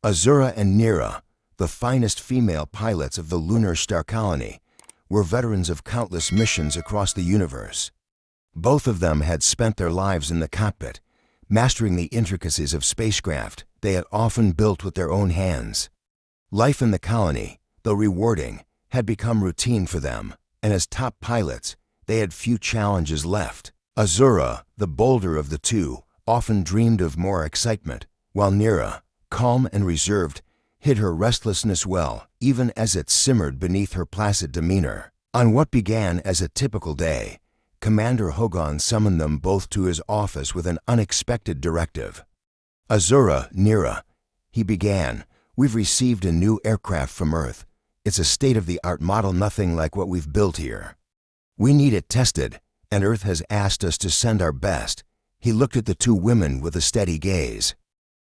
Azura and Nira, the finest female pilots of the lunar star colony, were veterans of countless missions across the universe. Both of them had spent their lives in the cockpit, mastering the intricacies of spacecraft they had often built with their own hands. Life in the colony, though rewarding, had become routine for them, and as top pilots, they had few challenges left. Azura, the bolder of the two, often dreamed of more excitement, while Nira, calm and reserved, hid her restlessness well, even as it simmered beneath her placid demeanor. On what began as a typical day, Commander Hogan summoned them both to his office with an unexpected directive. "Azura, Nira," he began, "we've received a new aircraft from Earth. It's a state-of-the-art model, nothing like what we've built here. We need it tested, and Earth has asked us to send our best." He looked at the two women with a steady gaze.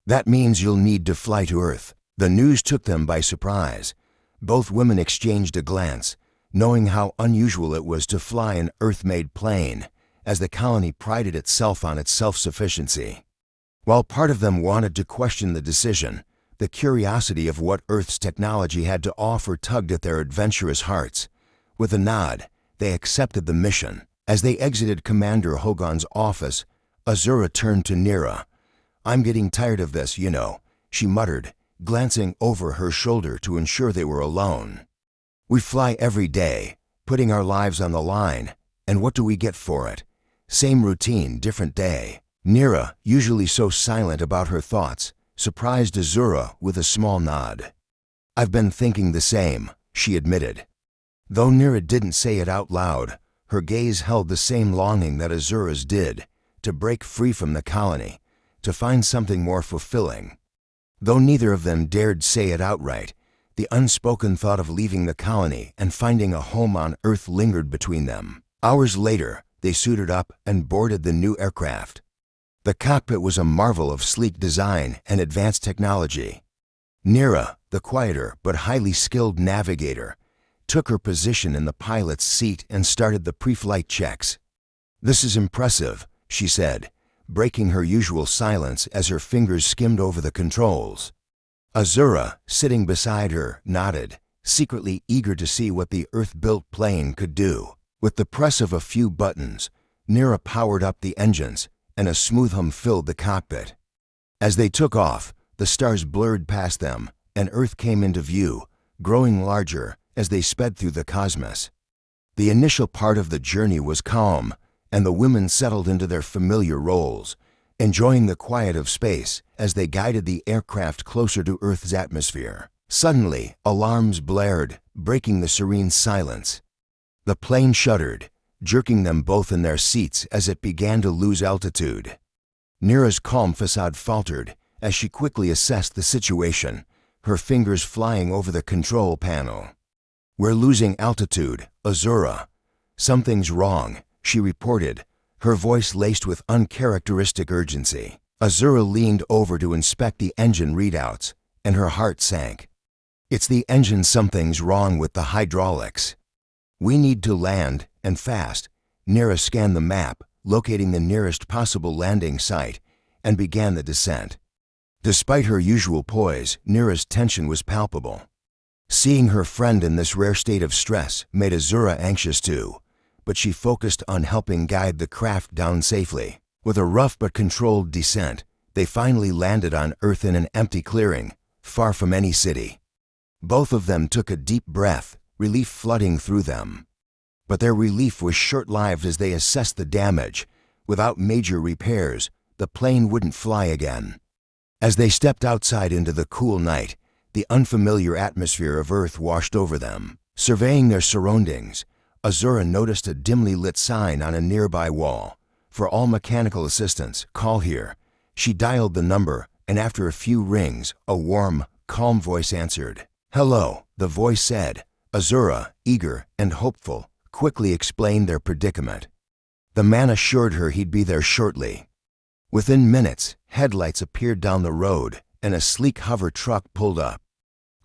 "That means you'll need to fly to Earth." The news took them by surprise. Both women exchanged a glance, knowing how unusual it was to fly an Earth-made plane, as the colony prided itself on its self-sufficiency. While part of them wanted to question the decision, the curiosity of what Earth's technology had to offer tugged at their adventurous hearts. With a nod, they accepted the mission. As they exited Commander Hogan's office, Azura turned to Nira. "I'm getting tired of this, you know," she muttered, glancing over her shoulder to ensure they were alone. "We fly every day, putting our lives on the line, and what do we get for it? Same routine, different day." Nira, usually so silent about her thoughts, surprised Azura with a small nod. "I've been thinking the same," she admitted. Though Nira didn't say it out loud, her gaze held the same longing that Azura's did, to break free from the colony, to find something more fulfilling. Though neither of them dared say it outright, the unspoken thought of leaving the colony and finding a home on Earth lingered between them. Hours later, they suited up and boarded the new aircraft. The cockpit was a marvel of sleek design and advanced technology. Nira, the quieter but highly skilled navigator, took her position in the pilot's seat and started the pre-flight checks. "This is impressive," she said, breaking her usual silence as her fingers skimmed over the controls. Azura, sitting beside her, nodded, secretly eager to see what the Earth-built plane could do. With the press of a few buttons, Nira powered up the engines, and a smooth hum filled the cockpit. As they took off, the stars blurred past them, and Earth came into view, growing larger as they sped through the cosmos. The initial part of the journey was calm, and the women settled into their familiar roles, enjoying the quiet of space as they guided the aircraft closer to Earth's atmosphere. Suddenly, alarms blared, breaking the serene silence. The plane shuddered, jerking them both in their seats as it began to lose altitude. Nira's calm facade faltered as she quickly assessed the situation, her fingers flying over the control panel. "We're losing altitude, Azura. Something's wrong," she reported, her voice laced with uncharacteristic urgency. Azura leaned over to inspect the engine readouts, and her heart sank. "It's the engine. Something's wrong with the hydraulics. We need to land, and fast." Nira scanned the map, locating the nearest possible landing site, and began the descent. Despite her usual poise, Nira's tension was palpable. Seeing her friend in this rare state of stress made Azura anxious too, but she focused on helping guide the craft down safely. With a rough but controlled descent, they finally landed on Earth in an empty clearing, far from any city. Both of them took a deep breath, relief flooding through them. But their relief was short-lived as they assessed the damage. Without major repairs, the plane wouldn't fly again. As they stepped outside into the cool night, the unfamiliar atmosphere of Earth washed over them. Surveying their surroundings, Azura noticed a dimly lit sign on a nearby wall. "For all mechanical assistance, call here." She dialed the number, and after a few rings, a warm, calm voice answered. "Hello," the voice said. Azura, eager and hopeful, quickly explained their predicament. The man assured her he'd be there shortly. Within minutes, headlights appeared down the road, and a sleek hover truck pulled up.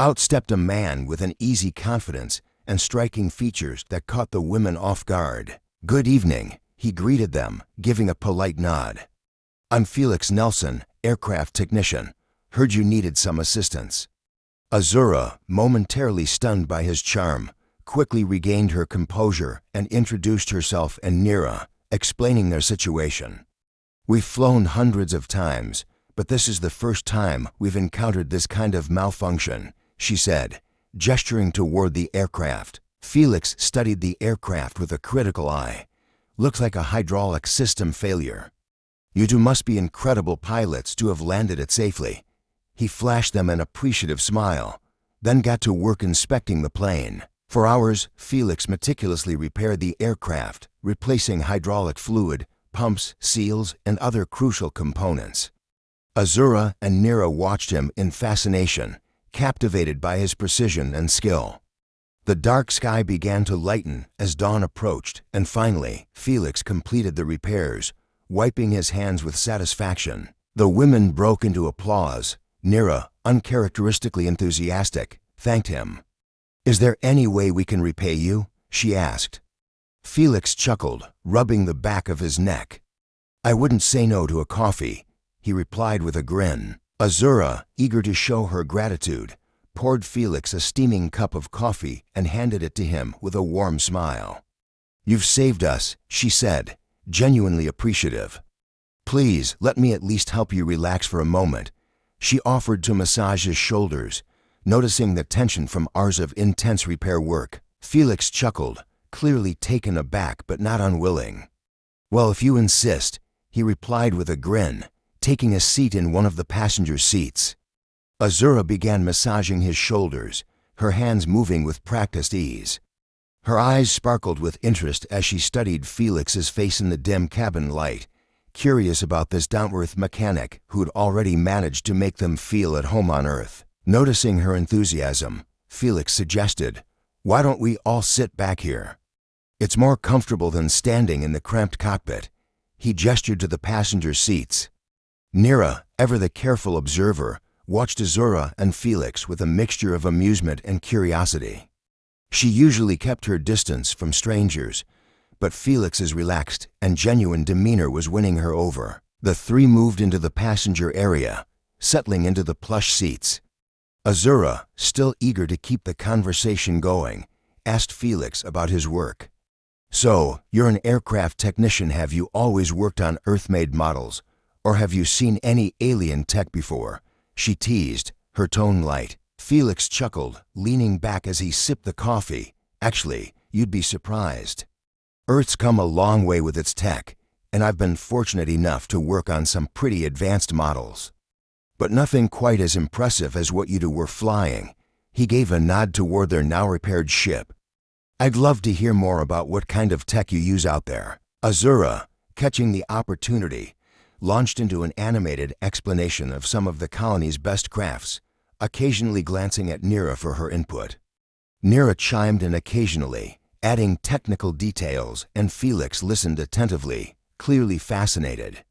Out stepped a man with an easy confidence and striking features that caught the women off guard. "Good evening," he greeted them, giving a polite nod. "I'm Felix Nelson, aircraft technician. Heard you needed some assistance." Azura, momentarily stunned by his charm, quickly regained her composure and introduced herself and Nira, explaining their situation. "We've flown hundreds of times, but this is the first time we've encountered this kind of malfunction," she said, gesturing toward the aircraft. Felix studied the aircraft with a critical eye. "Looks like a hydraulic system failure. You two must be incredible pilots to have landed it safely." He flashed them an appreciative smile, then got to work inspecting the plane. For hours, Felix meticulously repaired the aircraft, replacing hydraulic fluid, pumps, seals, and other crucial components. Azura and Nira watched him in fascination, captivated by his precision and skill. The dark sky began to lighten as dawn approached, and finally, Felix completed the repairs, wiping his hands with satisfaction. The women broke into applause. Nira, uncharacteristically enthusiastic, thanked him. "Is there any way we can repay you?" she asked. Felix chuckled, rubbing the back of his neck. "I wouldn't say no to a coffee," he replied with a grin. Azura, eager to show her gratitude, poured Felix a steaming cup of coffee and handed it to him with a warm smile. "You've saved us," she said, genuinely appreciative. "Please, let me at least help you relax for a moment." She offered to massage his shoulders, noticing the tension from hours of intense repair work. Felix chuckled, clearly taken aback but not unwilling. "Well, if you insist," he replied with a grin, taking a seat in one of the passenger seats. Azura began massaging his shoulders, her hands moving with practiced ease. Her eyes sparkled with interest as she studied Felix's face in the dim cabin light, curious about this down-to-earth mechanic who'd already managed to make them feel at home on Earth. Noticing her enthusiasm, Felix suggested, "Why don't we all sit back here? It's more comfortable than standing in the cramped cockpit." He gestured to the passenger seats. Nira, ever the careful observer, watched Azura and Felix with a mixture of amusement and curiosity. She usually kept her distance from strangers, but Felix's relaxed and genuine demeanor was winning her over. The three moved into the passenger area, settling into the plush seats. Azura, still eager to keep the conversation going, asked Felix about his work. "So, you're an aircraft technician. Have you always worked on Earth-made models, or have you seen any alien tech before?" she teased, her tone light. Felix chuckled, leaning back as he sipped the coffee. "Actually, you'd be surprised. Earth's come a long way with its tech, and I've been fortunate enough to work on some pretty advanced models. But nothing quite as impressive as what you two were flying." He gave a nod toward their now-repaired ship. "I'd love to hear more about what kind of tech you use out there." Azura, catching the opportunity, launched into an animated explanation of some of the colony's best crafts, occasionally glancing at Nira for her input. Nira chimed in occasionally, adding technical details, and Felix listened attentively, clearly fascinated.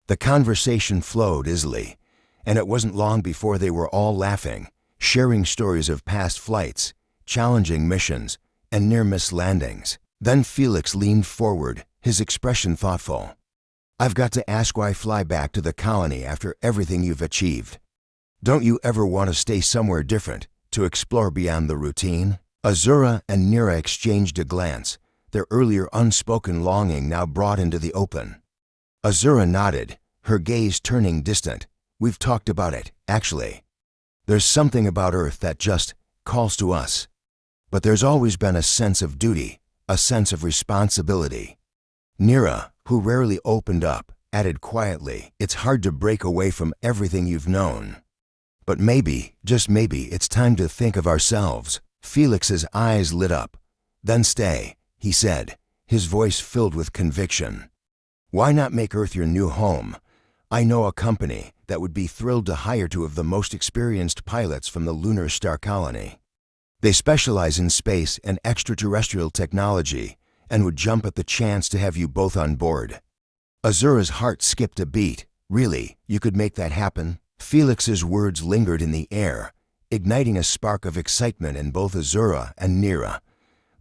The conversation flowed easily, and it wasn't long before they were all laughing, sharing stories of past flights, challenging missions, and near-miss landings. Then Felix leaned forward, his expression thoughtful. "I've got to ask why fly back to the colony after everything you've achieved? Don't you ever want to stay somewhere different, to explore beyond the routine?" Azura and Nira exchanged a glance, their earlier unspoken longing now brought into the open. Azura nodded, her gaze turning distant. "We've talked about it, actually. There's something about Earth that just calls to us. But there's always been a sense of duty, a sense of responsibility." Nira, who rarely opened up, added quietly, "It's hard to break away from everything you've known. But maybe, just maybe, it's time to think of ourselves." Felix's eyes lit up. "Then stay," he said, his voice filled with conviction. "Why not make Earth your new home? I know a company that would be thrilled to hire two of the most experienced pilots from the lunar star colony. They specialize in space and extraterrestrial technology and would jump at the chance to have you both on board." Azura's heart skipped a beat. "Really, you could make that happen?" Felix's words lingered in the air, igniting a spark of excitement in both Azura and Nira.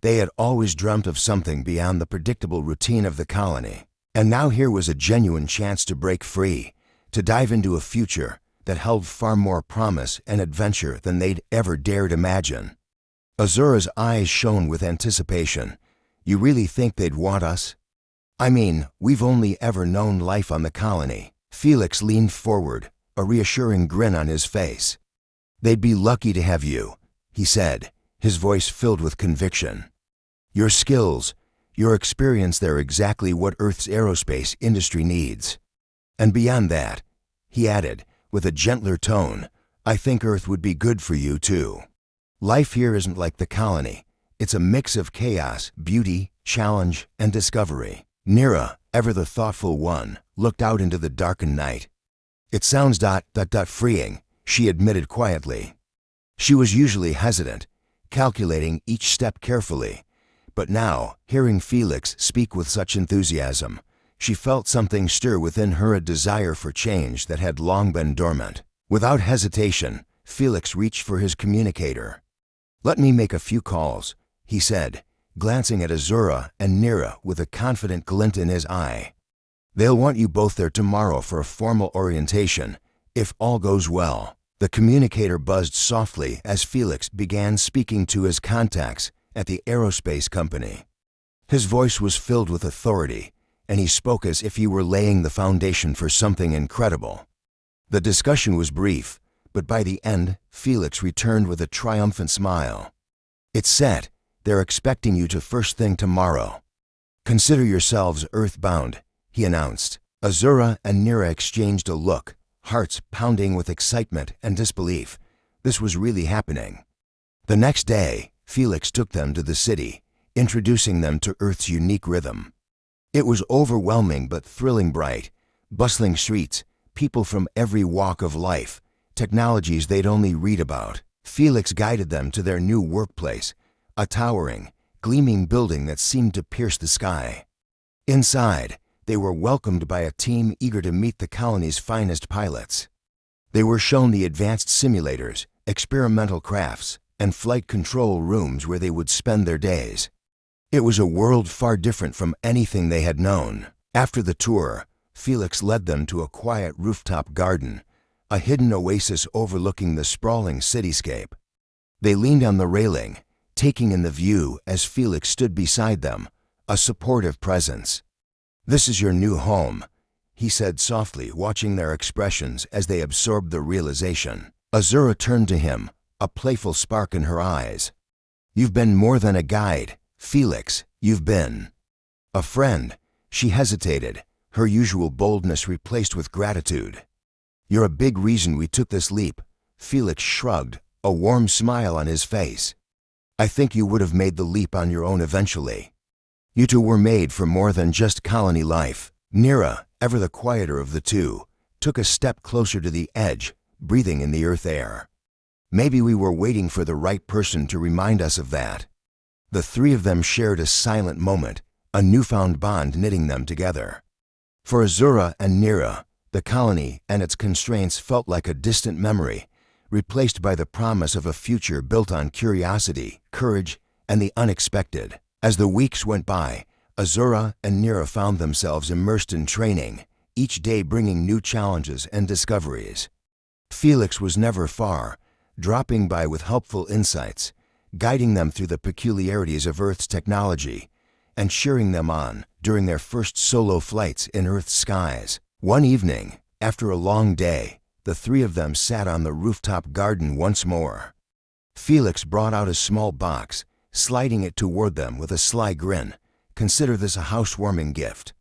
They had always dreamt of something beyond the predictable routine of the colony. And now here was a genuine chance to break free, to dive into a future that held far more promise and adventure than they'd ever dared imagine. Azura's eyes shone with anticipation. You really think they'd want us? I mean, we've only ever known life on the colony. Felix leaned forward, a reassuring grin on his face. They'd be lucky to have you, he said, his voice filled with conviction. Your skills, your experience, they're exactly what Earth's aerospace industry needs. And beyond that, he added, with a gentler tone, I think Earth would be good for you too. Life here isn't like the colony. It's a mix of chaos, beauty, challenge, and discovery. Nira, ever the thoughtful one, looked out into the darkened night. It sounds freeing, she admitted quietly. She was usually hesitant, calculating each step carefully, but now, hearing Felix speak with such enthusiasm, she felt something stir within her, a desire for change that had long been dormant. Without hesitation, Felix reached for his communicator. Let me make a few calls, he said, glancing at Azura and Nira with a confident glint in his eye. They'll want you both there tomorrow for a formal orientation, if all goes well. The communicator buzzed softly as Felix began speaking to his contacts at the aerospace company. His voice was filled with authority, and he spoke as if he were laying the foundation for something incredible. The discussion was brief, but by the end, Felix returned with a triumphant smile. It's set. They're expecting you to first thing tomorrow. Consider yourselves earthbound, he announced. Azura and Nira exchanged a look, hearts pounding with excitement and disbelief. This was really happening. The next day, Felix took them to the city, introducing them to Earth's unique rhythm. It was overwhelming but thrilling, bright, bustling streets, people from every walk of life, technologies they'd only read about. Felix guided them to their new workplace, a towering, gleaming building that seemed to pierce the sky. Inside, they were welcomed by a team eager to meet the colony's finest pilots. They were shown the advanced simulators, experimental crafts, and flight control rooms where they would spend their days. It was a world far different from anything they had known. After the tour, Felix led them to a quiet rooftop garden, a hidden oasis overlooking the sprawling cityscape. They leaned on the railing, taking in the view as Felix stood beside them, a supportive presence. This is your new home, he said softly, watching their expressions as they absorbed the realization. Azura turned to him, a playful spark in her eyes. You've been more than a guide, Felix, you've been a friend. She hesitated, her usual boldness replaced with gratitude. You're a big reason we took this leap. Felix shrugged, a warm smile on his face. I think you would have made the leap on your own eventually. You two were made for more than just colony life. Nira, ever the quieter of the two, took a step closer to the edge, breathing in the earth air. Maybe we were waiting for the right person to remind us of that. The three of them shared a silent moment, a newfound bond knitting them together. For Azura and Nira, the colony and its constraints felt like a distant memory, replaced by the promise of a future built on curiosity, courage, and the unexpected. As the weeks went by, Azura and Nira found themselves immersed in training, each day bringing new challenges and discoveries. Felix was never far, dropping by with helpful insights, guiding them through the peculiarities of Earth's technology, and cheering them on during their first solo flights in Earth's skies. One evening, after a long day, the three of them sat on the rooftop garden once more. Felix brought out a small box, sliding it toward them with a sly grin. Consider this a housewarming gift.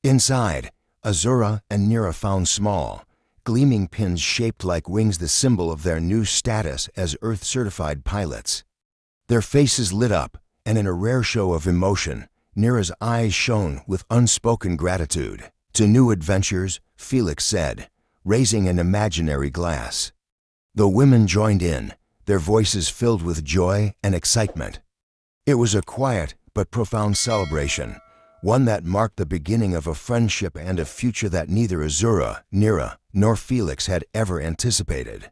Inside, Azura and Nira found small, gleaming pins shaped like wings, the symbol of their new status as Earth-certified pilots. Their faces lit up, and in a rare show of emotion, Nira's eyes shone with unspoken gratitude. To new adventures, Felix said, raising an imaginary glass. The women joined in, their voices filled with joy and excitement. It was a quiet but profound celebration, one that marked the beginning of a friendship and a future that neither Azura, Nira, nor Felix had ever anticipated.